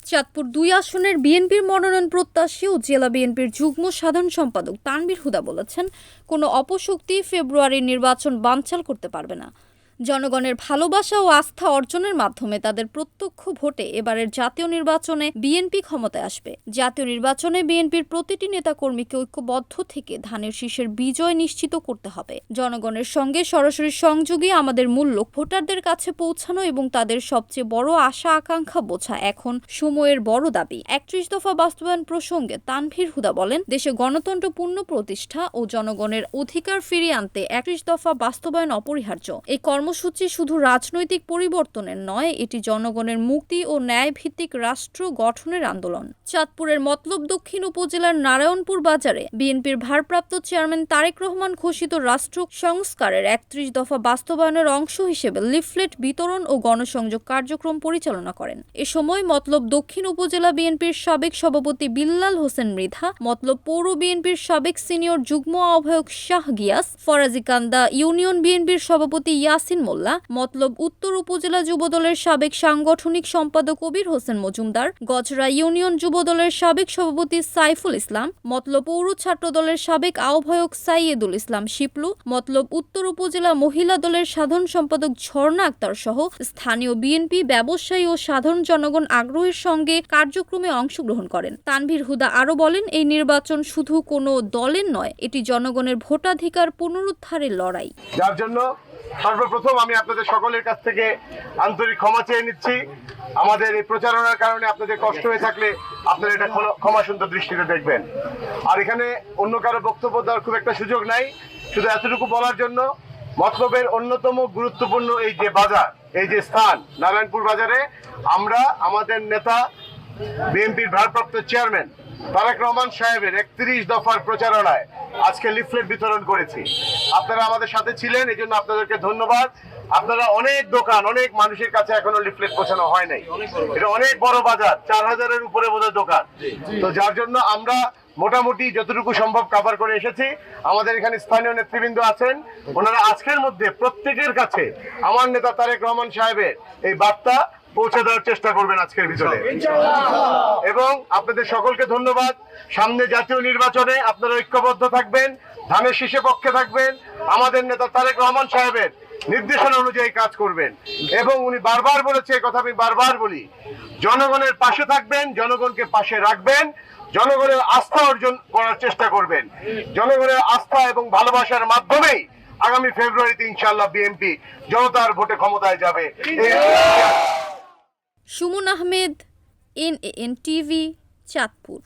চাঁদপুর ২ আসনের বিএনপির মনোনয়ন প্রত্যাশী ও জেলা বিএনপির যুগ্ম সাধারণ সম্পাদক তানভীর হুদা বলেছেন, কোনো অপশক্তি ফেব্রুয়ারির নির্বাচন বানচাল করতে পারবে না। জনগণের ভালোবাসা ও আস্থা অর্জনের মাধ্যমে তাদের প্রত্যক্ষ ভোটে এবারের জাতীয় নির্বাচনে বিএনপি ক্ষমতায় আসবে। জাতীয় নির্বাচনে বিএনপির প্রতিটি নেতাকর্মীকে ঐক্যবদ্ধ থেকে ধানের শীষের বিজয় নিশ্চিত করতে হবে। জনগণের সঙ্গে সরাসরি সংযোগই আমাদের মূল লক্ষ্য। ভোটারদের কাছে পৌঁছানো এবং তাদের সবচেয়ে বড় আশা আকাঙ্ক্ষা বোঝা এখন সময়ের বড় দাবি। ৩১ দফা বাস্তবায়ন প্রসঙ্গে তানভীর হুদা বলেন, দেশে গণতন্ত্র পূর্ণ প্রতিষ্ঠা ও জনগণের অধিকার ফিরিয়ে আনতে ৩১ দফা বাস্তবায়ন অপরিহার্য। এই কর্মসূচি শুধু রাজনৈতিক পরিবর্তনের নয়, এটি জনগণের মুক্তি ও ন্যায়ভিত্তিক রাষ্ট্র গঠনের আন্দোলন। চাঁদপুরের মতলব দক্ষিণ উপজেলার নারায়ণপুর বাজারে বিএনপির ভারপ্রাপ্ত চেয়ারম্যান তারেক রহমান ঘোষিত রাষ্ট্র সংস্কারের ৩১ দফা বাস্তবায়নের অংশ হিসেবে লিফলেট বিতরণ ও গণসংযোগ কার্যক্রম পরিচালনা করেন। এ সময় মতলব দক্ষিণ উপজেলা বিএনপির সাবেক সভাপতি বিল্লাল হোসেন মৃধা, মতলব পৌর বিএনপির সাবেক সিনিয়র যুগ্ম আহ্বায়ক শাহ গিয়াস, ফরাজিকান্দা ইউনিয়ন বিএনপির সভাপতি ইয়াসিন মোল্লা, মতলব উত্তর উপজেলা যুবদলের সাবেক সাংগঠনিক সম্পাদক কবির হোসেন মজুমদার, গজরা ইউনিয়ন যুবদলের সাবেক সভাপতি সাইফুল ইসলাম, মতলব পৌর ছাত্র দলের সাবেক আহ্বায়ক সাইয়েদুল ইসলাম শিপলু, মতলব উত্তর উপজেলা মহিলা দলের সাধারণ সম্পাদক ঝর্ণা আক্তার সহ স্থানীয় বিএনপি, ব্যবসায়ী ও সাধারণ জনগণ আগ্রহের সঙ্গে কার্যক্রমে অংশগ্রহণ করেন। তানভীর হুদা আরও বলেন, এই নির্বাচন শুধু কোনো দলের নয়, এটি জনগণের ভোটাধিকার পুনরুদ্ধারের লড়াই। যার জন্য সর্বপ্রথম আমি আপনাদের সকলের কাছ থেকে আন্তরিক ক্ষমা চেয়ে নিচ্ছি। আমাদের এই প্রচারণার কারণে আপনাদের কষ্ট হয়ে থাকলে আপনারা এটা ক্ষমা সুন্দর দৃষ্টিতে দেখবেন। আর এখানে অন্য কারো বক্তব্য দেওয়ার খুব একটা সুযোগ নাই, শুধু এতটুকু বলার জন্য, মতলবের অন্যতম গুরুত্বপূর্ণ এই যে বাজার, এই যে স্থান নারায়ণপুর বাজারে, আমরা আমাদের নেতা বিএনপির ভারপ্রাপ্ত চেয়ারম্যান তারেক রহমান সাহেবের ৩১ দফার প্রচারণায় আজকে লিফলেট বিতরণ করেছি। আপনারা আমাদের সাথে ছিলেন, এই জন্য আপনাদেরকে ধন্যবাদ। আপনারা অনেক দোকান, অনেক মানুষের কাছে এখনো লিফলেট পৌঁছানো হয় নাই। এটা অনেক বড় বাজার, ৪,০০০-এর উপরে বোধহয় দোকান। তো যার জন্য আমরা মোটামুটি যতটুকু সম্ভব কভার করে এসেছি। আমাদের এখানে স্থানীয় নেতৃবৃন্দ আছেন, ওনারা আজকের মধ্যে প্রত্যেকের কাছে আমার নেতা তারেক রহমান সাহেবের এই বার্তা পৌঁছে দেওয়ার চেষ্টা করবেন আজকের ভিতরে। এবং আপনাদের সকলকে ধন্যবাদ। সামনে জাতীয় নির্বাচনে আপনারা ঐক্যবদ্ধ থাকবেন, ধানের শীষে পক্ষে থাকবেন, আমাদের নেতা তারেক রহমান সাহেবের নির্দেশনা অনুযায়ী কাজ করবেন। এবং উনি বারবার বলেছে, কথা আমি বারবার বলি, জনগণের পাশে থাকবেন, জনগণকে পাশে রাখবেন, জনগণের আস্থা অর্জন করার চেষ্টা করবেন। জনগণের আস্থা এবং ভালোবাসার মাধ্যমেই আগামী ফেব্রুয়ারিতে ইনশাআল্লাহ বিএনপি জনতার ভোটে ক্ষমতায় যাবে। Suman Ahmed, NAN TV, Chandpur.